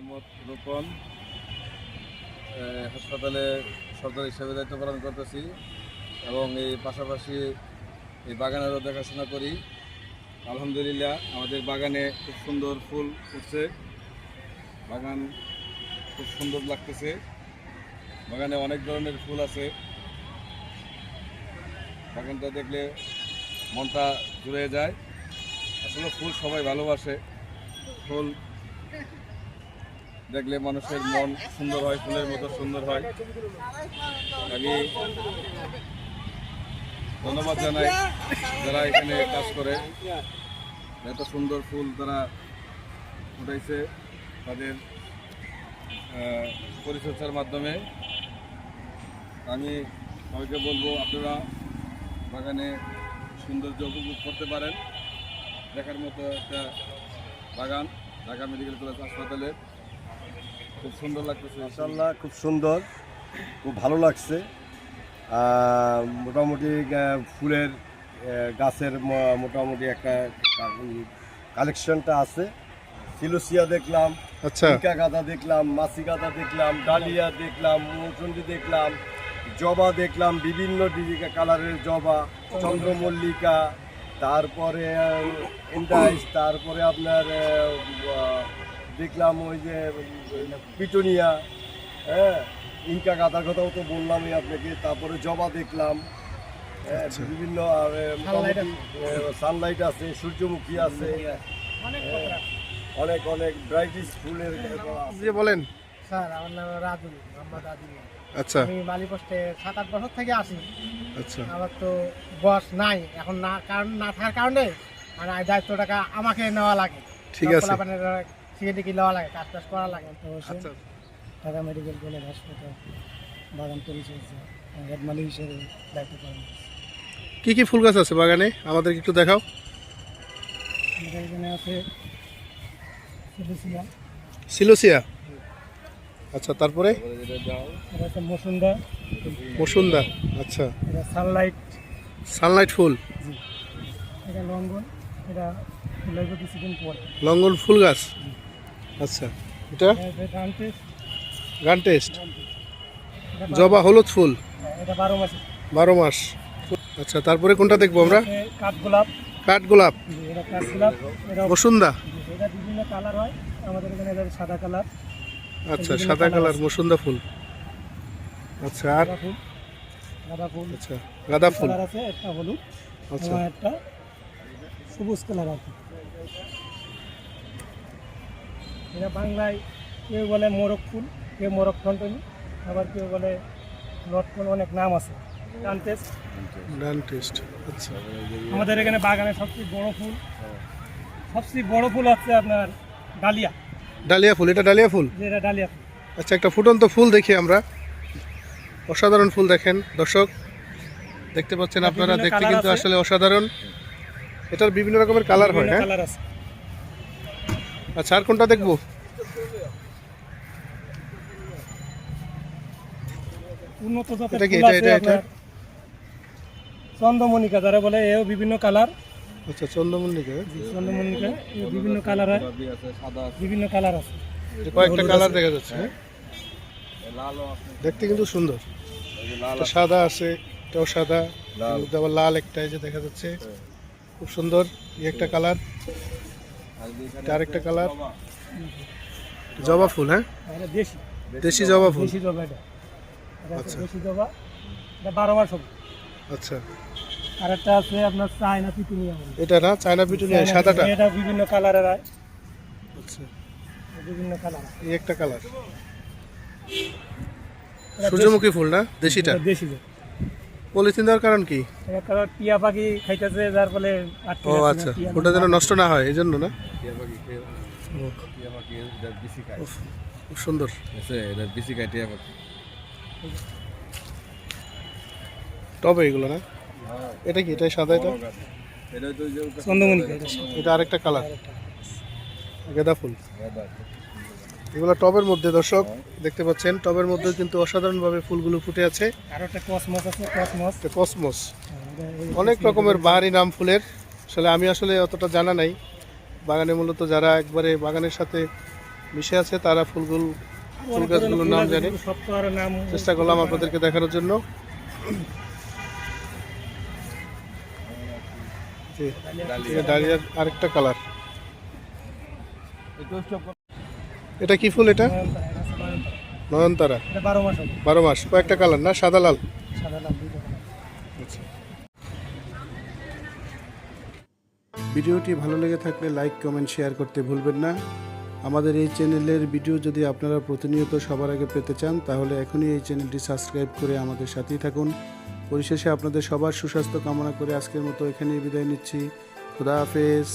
মোহাম্মদ রূপন হাসপাতালে সরকারি হিসেবে দায়িত্ব পালন করতেছি এবং এই পাশাপাশি এই বাগানেরও দেখাশোনা করি। আলহামদুলিল্লাহ আমাদের বাগানে খুব সুন্দর ফুল ফুটছে, বাগান খুব সুন্দর লাগতেছে। বাগানে অনেক ধরনের ফুল আছে, বাগানটা দেখলে মনটা জুড়ে যায়। আসলে ফুল সবাই ভালোবাসে, ফুল দেখলে মানুষের মন সুন্দর হয়, ফুলের মতো সুন্দর হয়। আমি ধন্যবাদ জানাই যারা এখানে কাজ করে, এত সুন্দর ফুল তারা ফুটাইছে তাদের পরিচর্যার মাধ্যমে। আমি সবাইকে বলবো আপনারা বাগানে সৌন্দর্য উপভোগ করতে পারেন। দেখার মতো একটা বাগান ঢাকা মেডিকেল কলেজ হাসপাতালে, খুব সুন্দর লাগতেছে। মাশাআল্লাহ, খুব সুন্দর, খুব ভালো লাগছে। মোটামুটি ফুলের গাছের মোটামুটি একটা কালেকশনটা আছে। সিলোসিয়া দেখলাম, আচ্ছা, ইনকা গাঁদা দেখলাম, মাছি গাঁদা দেখলাম, ডালিয়া দেখলাম, মৌসুন্ডি দেখলাম, জবা দেখলাম, বিভিন্ন কালারের জবা, চন্দ্রমল্লিকা, তারপরে ইন্ডাইস, তারপরে আপনার দেখলাম ওই যে পিটুনিয়া, হ্যাঁ, ইনকা গাঁদার কথাও তো বললামই আপনাকে। তারপরে জবা দেখলাম, বিভিন্ন সানলাইট আছে, সূর্যমুখী আছে, অনেক অনেক ভ্যারাইটিস ফুলের। যে বলেন। স্যার, আমার নাম রাজুল, মোহাম্মদ আদিল। আচ্ছা, আমি মালি পোস্টে 7-8 বছর থেকে আসি। আচ্ছা, আমার তো বস নাই এখন, না কারণ না থাকার কারণে আর এই দায়িত্বটাকে আমাকে নেওয়া লাগে। ঠিক আছে। সিএডিকি নেওয়া লাগে, কাজ টাজ করা লাগে। তো আচ্ছা, ঢাকা মেডিকেল কলেজ হাসপাতাল বাগান পরিচর্যা হেড মালি হিসেবে দায়িত্ব পালন করছি। কি কি ফুল গাছ আছে বাগানে আমাদেরকে একটু দেখাও। আমাদের এখানে আছে সিলোসিয়া, সিলোসিয়া, আচ্ছা, তারপরে এটা হচ্ছে মসুন্দা, মসুন্দা, আচ্ছা, এটা সানলাইট, সানলাইট ফুল, এটা লঙ্ঘন, এটা লাগবে কিছুদিন পরে। লঙ্ঘন ফুল গাছ, আচ্ছা, এটা গান টেস্ট, জবা হলুদ ফুল, এটা 12 মাসে, 12 মাস, আচ্ছা, তারপরে কোনটা দেখবো আমরা? কাঠগোলাপ, কাঠগোলাপ, এটা কাঠগোলাপ, এটা মসুন্দা, এটা বিভিন্ন কালার হয়। আমাদের এখানে এটা সাদা কালার, আচ্ছা, সাদা কালার মসুন্দা ফুল, আচ্ছা, আর গাঁদা ফুল, গাঁদা ফুল, আচ্ছা, গাঁদা ফুল কালার আছে, একটা হলুদ, আচ্ছা, এবং একটা সবুজ কালার আছে। এটা বাংলায় কেউ বলে মোরগ ফুল, কেউ মোরগ ফন্টনি, আবার কেউ বলে লটকন, অনেক নাম আছে। কান্টেস, গান টেস্ট, আচ্ছা, আমাদের এখানে বাগানে সবচেয়ে বড় ফুল হচ্ছে আপনার ডালিয়া। ডালিয়া ফুল, এটা ডালিয়া ফুল, যেটা ডালিয়া ফুল। আচ্ছা, একটা ফুটন্ত ফুল দেখি আমরা। অসাধারণ ফুল, দেখেন দর্শক, দেখতে পাচ্ছেন আপনারা, বিভিন্ন দেখতে কালার কিন্তু আছে। আসলে অসাধারণ। এটার বিভিন্ন রকমের কালার হয়, হ্যাঁ, কালার আছে। আচ্ছা, আর কোনটা দেখবো? উন্নত জাতের এটা কি? ফুল এটা আছে এটা এটা আপনার চন্দ্রমল্লিকা, যারা বলে এও বিভিন্ন কালার। আচ্ছা, চন্দ্রমল্লিকা, চন্দ্রমল্লিকা এও বিভিন্ন কালার হয়, গোলাপি আছে, সাদা আছে, বিভিন্ন কালার আছে। এটা কয়েকটা কালার দেখা যাচ্ছে, হ্যাঁ, লালও আছে, দেখতে কিন্তু সুন্দর। এই যে লাল এটা আছে, সাদা আছে, এটাও সাদা, লাল। এর মধ্যে আবার লাল একটা এই যে দেখা যাচ্ছে, খুব সুন্দর। এই একটা কালার, আর এখানে এটা আরেকটা কালার, জবা। জবা ফুল, হ্যাঁ, এটা দেশি, দেশি জবা ফুল, দেশি জবা। এটা এটা হচ্ছে আচ্ছা। দেশি জবা, এটা 12 মাস হবে। আচ্ছা, আর একটা আছে আপনার চায়না পিটুনিয়া বলে। এটা না চায়না পিটুনিয়া, চায়না সাদাটা, পিটুনিয়া, এটা বিভিন্ন কালারের হয়, আচ্ছা, বিভিন্ন কালার। এই একটা কালার। এটা সূর্যমুখী ফুল না, দেশিটা? এটা দেশি জবা। পলিথিন দেওয়ার কারণ কি? এটা কারণ টিয়া পাখি খাইতেছে, যার ফলে আটকে ও যাচ্ছে না, আচ্ছা, টিয়া ওটা যেন পাখি। নষ্ট না হয় এই জন্য না? টিয়া পাখি খেয়ে, ও, টিয়া পাখি এটা বেশি খায়, উফ, খুব সুন্দর। আছে এটা বেশি খায় টিয়া পাখি। টবে এগুলো না? এটা কি? এটা সাদা, এটা বড় গাছ। এটা তো যে চন্দ্রমল্লিকা, এটা এটা আরেকটা কালার, আরেকটা। গাঁদা ফুল। গাঁদা। এগুলো টবের মধ্যে দর্শক দেখতে পাচ্ছেন, টবের মধ্যে কিন্তু অসাধারণভাবে ফুলগুলো ফুটে আছে। আর একটা কসমস আছে, কসমস। এটা কসমস, অনেক রকমের বাহারি নাম ফুলের, আসলে আমি অতটা জানা নাই। বাগানে মূলত যারা একবারে বাগানের সাথে মিশে আছে, তারা ফুল অনেক গাছগুলোর ধরনের নাম ফুল আছে, জানে। কিন্তু সব তো আর নাম চেষ্টা করলাম আপনাদেরকে দেখানোর জন্য। জি, এই ডালিয়ার আরেকটা কালার। এটা কি ফুল? এটা নয়নতারা। এটা 12 মাস হবে, 12 মাস। কয়েকটা কালার না, সাদা লাল? সাদা লাল দুটো কালার। ভিডিওটি ভালো লেগে থাকলে লাইক, কমেন্ট, শেয়ার করতে ভুলবেন না। আমাদের এই চ্যানেলের ভিডিও যদি আপনারা প্রতিনিয়ত সবার আগে পেতে চান, তাহলে এখনই এই চ্যানেলটি সাবস্ক্রাইব করে আমাদের সাথেই থাকুন। পরিশেষে আপনাদের সবার সুস্বাস্থ্য কামনা করে আজকের মতো এখানেই বিদায় নিচ্ছি। খুদা হাফেজ।